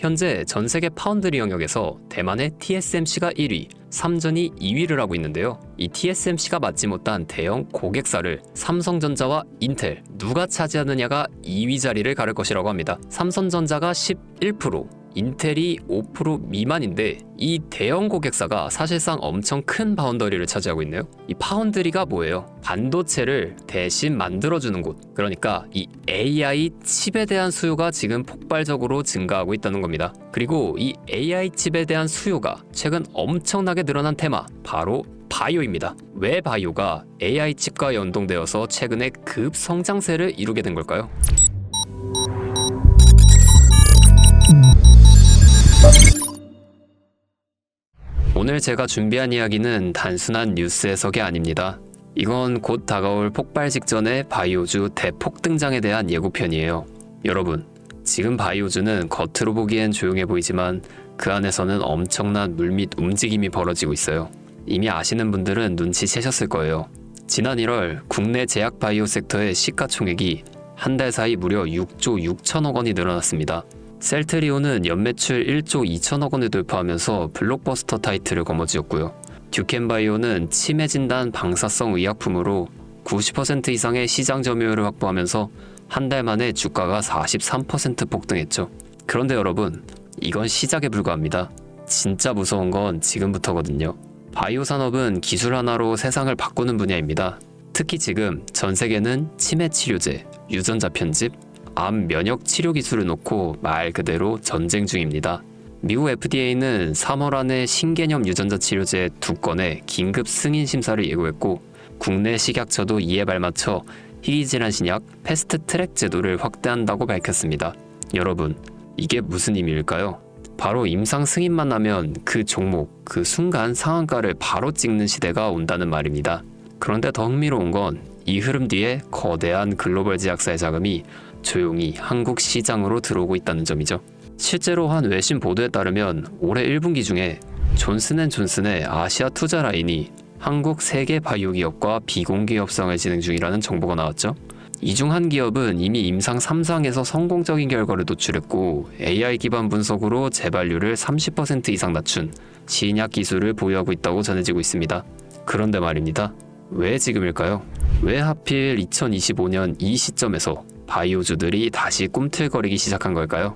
현재 전 세계 파운드리 영역에서 대만의 TSMC가 1위, 삼전이 2위를 하고 있는데요. 이 TSMC가 맡지 못한 대형 고객사를 삼성전자와 인텔 누가 차지하느냐가 2위 자리를 가를 것이라고 합니다. 삼성전자가 11%, 인텔이 5% 미만인데 이 대형 고객사가 사실상 엄청 큰 파운더리를 차지하고 있네요. 이 파운드리가 뭐예요? 반도체를 대신 만들어주는 곳. 그러니까 이 AI 칩에 대한 수요가 지금 폭발적으로 증가하고 있다는 겁니다. 그리고 이 AI 칩에 대한 수요가 최근 엄청나게 늘어난 테마, 바로 바이오입니다. 왜 바이오가 AI 칩과 연동되어서 최근에 급성장세를 이루게 된 걸까요? 오늘 제가 준비한 이야기는 단순한 뉴스 해석이 아닙니다. 이건 곧 다가올 폭발 직전의 바이오주 대폭 등장에 대한 예고편이에요. 여러분, 지금 바이오주는 겉으로 보기엔 조용해 보이지만 그 안에서는 엄청난 물밑 움직임이 벌어지고 있어요. 이미 아시는 분들은 눈치채셨을 거예요. 지난 1월 국내 제약 바이오 섹터의 시가총액이 한 달 사이 무려 6조 6천억 원이 늘어났습니다. 셀트리온은 연매출 1조 2천억 원을 돌파하면서 블록버스터 타이틀을 거머쥐었고요. 듀켄바이오는 치매 진단 방사성 의약품으로 90% 이상의 시장 점유율을 확보하면서 한 달 만에 주가가 43% 폭등했죠. 그런데 여러분, 이건 시작에 불과합니다. 진짜 무서운 건 지금부터거든요. 바이오 산업은 기술 하나로 세상을 바꾸는 분야입니다. 특히 지금 전 세계는 치매 치료제, 유전자 편집, 암 면역 치료 기술을 놓고 말 그대로 전쟁 중입니다. 미국 FDA는 3월 안에 신개념 유전자 치료제 2건의 긴급 승인 심사를 예고했고 국내 식약처도 이에 발맞춰 희귀질환 신약 패스트 트랙 제도를 확대한다고 밝혔습니다. 여러분, 이게 무슨 의미일까요? 바로 임상 승인만 나면 그 종목, 그 순간 상한가를 바로 찍는 시대가 온다는 말입니다. 그런데 더 흥미로운 건 이 흐름 뒤에 거대한 글로벌 제약사의 자금이 조용히 한국 시장으로 들어오고 있다는 점이죠. 실제로 한 외신 보도에 따르면 올해 1분기 중에 존슨앤존슨의 아시아 투자 라인이 한국 세계 바이오 기업과 비공개 협상을 진행 중이라는 정보가 나왔죠. 이 중 한 기업은 이미 임상 3상에서 성공적인 결과를 노출했고 AI 기반 분석으로 재발률을 30% 이상 낮춘 신약 기술을 보유하고 있다고 전해지고 있습니다. 그런데 말입니다. 왜 지금일까요? 왜 하필 2025년 이 시점에서 바이오주들이 다시 꿈틀거리기 시작한 걸까요?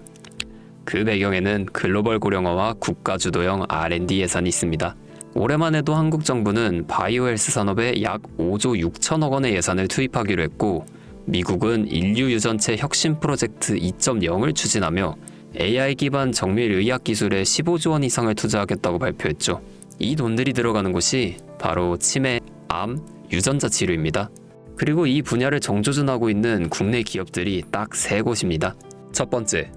그 배경에는 글로벌 고령화와 국가 주도형 R&D 예산이 있습니다. 올해만 해도 한국 정부는 바이오 헬스 산업에 약 5조 6천억 원의 예산을 투입하기로 했고 미국은 인류 유전체 혁신 프로젝트 2.0을 추진하며 AI 기반 정밀 의학 기술에 15조 원 이상을 투자하겠다고 발표했죠. 이 돈들이 들어가는 곳이 바로 치매, 암, 유전자 치료입니다. 그리고 이 분야를 정조준하고 있는 국내 기업들이 딱 3곳입니다. 첫 번째,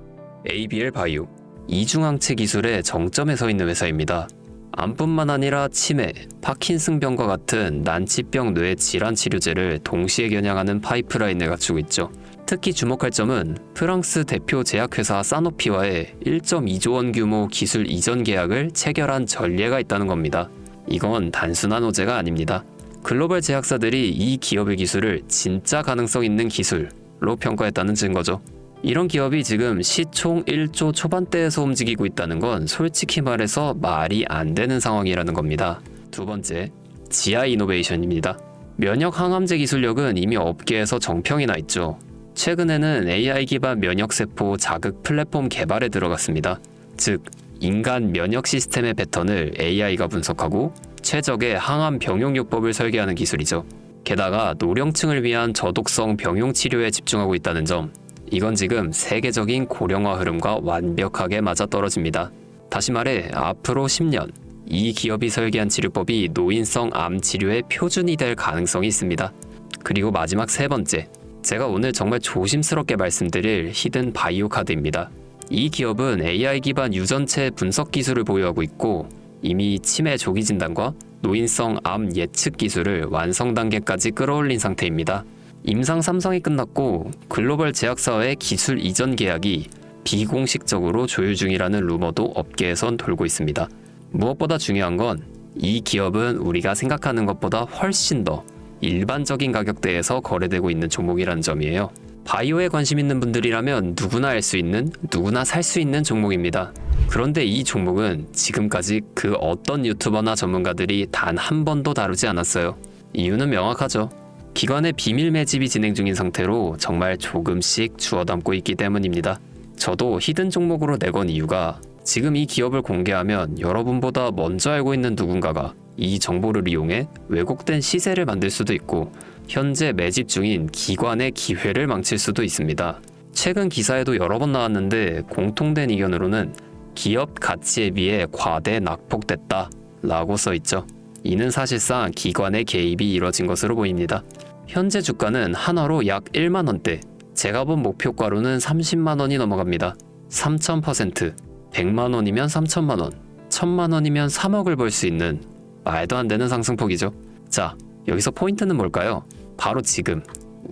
ABL 바이오. 이중항체 기술의 정점에 서 있는 회사입니다. 암뿐만 아니라 치매, 파킨슨병과 같은 난치병 뇌 질환 치료제를 동시에 겨냥하는 파이프라인을 갖추고 있죠. 특히 주목할 점은 프랑스 대표 제약회사 사노피와의 1.2조 원 규모 기술 이전 계약을 체결한 전례가 있다는 겁니다. 이건 단순한 호재가 아닙니다. 글로벌 제약사들이 이 기업의 기술을 진짜 가능성 있는 기술로 평가했다는 증거죠. 이런 기업이 지금 시총 1조 초반대에서 움직이고 있다는 건 솔직히 말해서 말이 안 되는 상황이라는 겁니다. 두 번째, GI 이노베이션입니다. 면역 항암제 기술력은 이미 업계에서 정평이 나 있죠. 최근에는 AI 기반 면역세포 자극 플랫폼 개발에 들어갔습니다. 즉, 인간 면역 시스템의 패턴을 AI가 분석하고 최적의 항암 병용요법을 설계하는 기술이죠. 게다가 노령층을 위한 저독성 병용 치료에 집중하고 있다는 점, 이건 지금 세계적인 고령화 흐름과 완벽하게 맞아떨어집니다. 다시 말해 앞으로 10년 이 기업이 설계한 치료법이 노인성 암 치료의 표준이 될 가능성이 있습니다. 그리고 마지막 세 번째, 제가 오늘 정말 조심스럽게 말씀드릴 히든 바이오 카드입니다. 이 기업은 AI 기반 유전체 분석 기술을 보유하고 있고 이미 치매 조기 진단과 노인성 암 예측 기술을 완성 단계까지 끌어올린 상태입니다. 임상 3상이 끝났고 글로벌 제약사와의 기술 이전 계약이 비공식적으로 조율 중이라는 루머도 업계에선 돌고 있습니다. 무엇보다 중요한 건 이 기업은 우리가 생각하는 것보다 훨씬 더 일반적인 가격대에서 거래되고 있는 종목이라는 점이에요. 바이오에 관심 있는 분들이라면 누구나 알 수 있는, 누구나 살 수 있는 종목입니다. 그런데 이 종목은 지금까지 그 어떤 유튜버나 전문가들이 단 한 번도 다루지 않았어요. 이유는 명확하죠. 기관의 비밀 매집이 진행 중인 상태로 정말 조금씩 주워 담고 있기 때문입니다. 저도 히든 종목으로 내건 이유가 지금 이 기업을 공개하면 여러분보다 먼저 알고 있는 누군가가 이 정보를 이용해 왜곡된 시세를 만들 수도 있고 현재 매집 중인 기관의 기회를 망칠 수도 있습니다. 최근 기사에도 여러 번 나왔는데 공통된 의견으로는 기업 가치에 비해 과대 낙폭됐다 라고 써있죠. 이는 사실상 기관의 개입이 이뤄진 것으로 보입니다. 현재 주가는 한화로 약 1만원대, 제가 본 목표가로는 30만원이 넘어갑니다. 3000%, 100만원이면 3천만원, 1000만원이면 3억을 벌 수 있는 말도 안 되는 상승폭이죠. 자, 여기서 포인트는 뭘까요? 바로 지금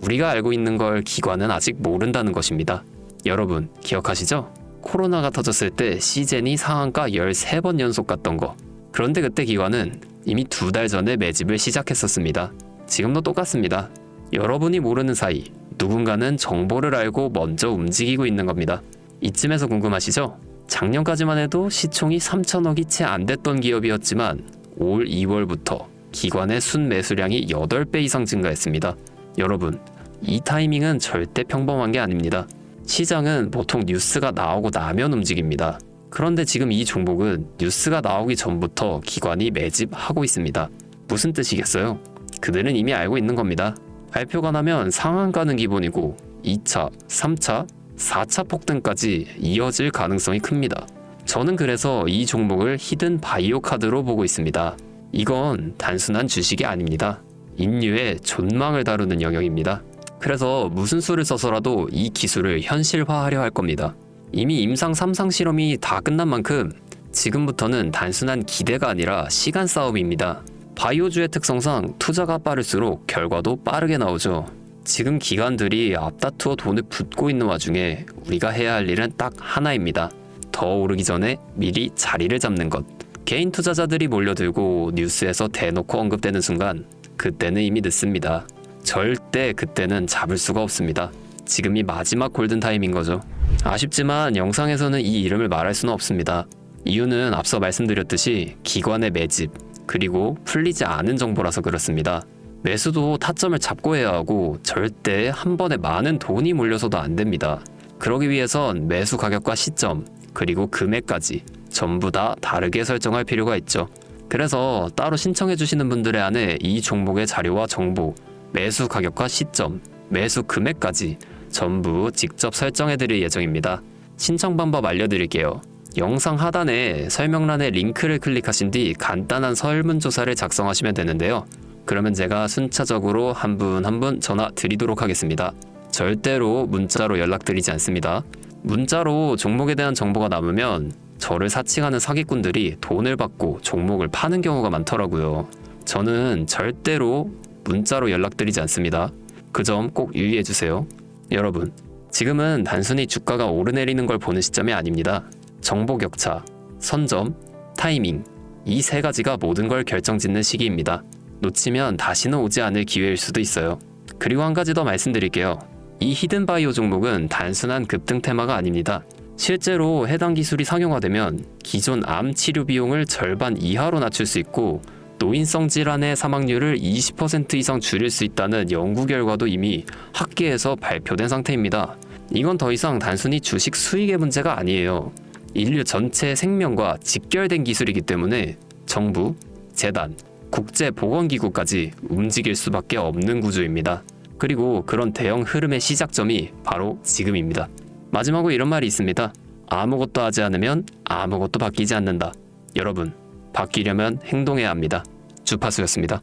우리가 알고 있는 걸 기관은 아직 모른다는 것입니다. 여러분 기억하시죠? 코로나가 터졌을 때 시젠이 상한가 13번 연속 갔던 거. 그런데 그때 기관은 이미 2달 전에 매집을 시작했었습니다. 지금도 똑같습니다. 여러분이 모르는 사이 누군가는 정보를 알고 먼저 움직이고 있는 겁니다. 이쯤에서 궁금하시죠? 작년까지만 해도 시총이 3천억이 채 안 됐던 기업이었지만 올 2월부터 기관의 순매수량이 8배 이상 증가했습니다. 여러분, 이 타이밍은 절대 평범한 게 아닙니다. 시장은 보통 뉴스가 나오고 나면 움직입니다. 그런데 지금 이 종목은 뉴스가 나오기 전부터 기관이 매집하고 있습니다. 무슨 뜻이겠어요? 그들은 이미 알고 있는 겁니다. 발표가 나면 상한가는 기본이고 2차, 3차, 4차 폭등까지 이어질 가능성이 큽니다. 저는 그래서 이 종목을 히든 바이오 카드로 보고 있습니다. 이건 단순한 주식이 아닙니다. 인류의 존망을 다루는 영역입니다. 그래서 무슨 수를 써서라도 이 기술을 현실화하려 할 겁니다. 이미 임상 3상 실험이 다 끝난 만큼 지금부터는 단순한 기대가 아니라 시간 싸움입니다. 바이오주의 특성상 투자가 빠를수록 결과도 빠르게 나오죠. 지금 기관들이 앞다투어 돈을 붓고 있는 와중에 우리가 해야 할 일은 딱 하나입니다. 더 오르기 전에 미리 자리를 잡는 것. 개인 투자자들이 몰려들고 뉴스에서 대놓고 언급되는 순간 그때는 이미 늦습니다. 절대 그때는 잡을 수가 없습니다. 지금이 마지막 골든타임인 거죠. 아쉽지만 영상에서는 이 이름을 말할 수는 없습니다. 이유는 앞서 말씀드렸듯이 기관의 매집, 그리고 풀리지 않은 정보라서 그렇습니다. 매수도 타점을 잡고 해야 하고 절대 한 번에 많은 돈이 몰려서도 안 됩니다. 그러기 위해선 매수 가격과 시점, 그리고 금액까지 전부 다 다르게 설정할 필요가 있죠. 그래서 따로 신청해 주시는 분들의 안에 이 종목의 자료와 정보, 매수 가격과 시점, 매수 금액까지 전부 직접 설정해 드릴 예정입니다. 신청 방법 알려드릴게요. 영상 하단에 설명란에 링크를 클릭하신 뒤 간단한 설문조사를 작성하시면 되는데요. 그러면 제가 순차적으로 한 분 한 분 전화 드리도록 하겠습니다. 절대로 문자로 연락드리지 않습니다. 문자로 종목에 대한 정보가 남으면 저를 사칭하는 사기꾼들이 돈을 받고 종목을 파는 경우가 많더라고요. 저는 절대로 문자로 연락드리지 않습니다. 그 점 꼭 유의해주세요. 여러분, 지금은 단순히 주가가 오르내리는 걸 보는 시점이 아닙니다. 정보 격차, 선점, 타이밍, 이 세 가지가 모든 걸 결정짓는 시기입니다. 놓치면 다시는 오지 않을 기회일 수도 있어요. 그리고 한 가지 더 말씀드릴게요. 이 히든바이오 종목은 단순한 급등 테마가 아닙니다. 실제로 해당 기술이 상용화되면 기존 암 치료 비용을 절반 이하로 낮출 수 있고 노인성 질환의 사망률을 20% 이상 줄일 수 있다는 연구 결과도 이미 학계에서 발표된 상태입니다. 이건 더 이상 단순히 주식 수익의 문제가 아니에요. 인류 전체의 생명과 직결된 기술이기 때문에 정부, 재단, 국제보건기구까지 움직일 수밖에 없는 구조입니다. 그리고 그런 대형 흐름의 시작점이 바로 지금입니다. 마지막으로 이런 말이 있습니다. 아무것도 하지 않으면 아무것도 바뀌지 않는다. 여러분, 바뀌려면 행동해야 합니다. 주파수였습니다.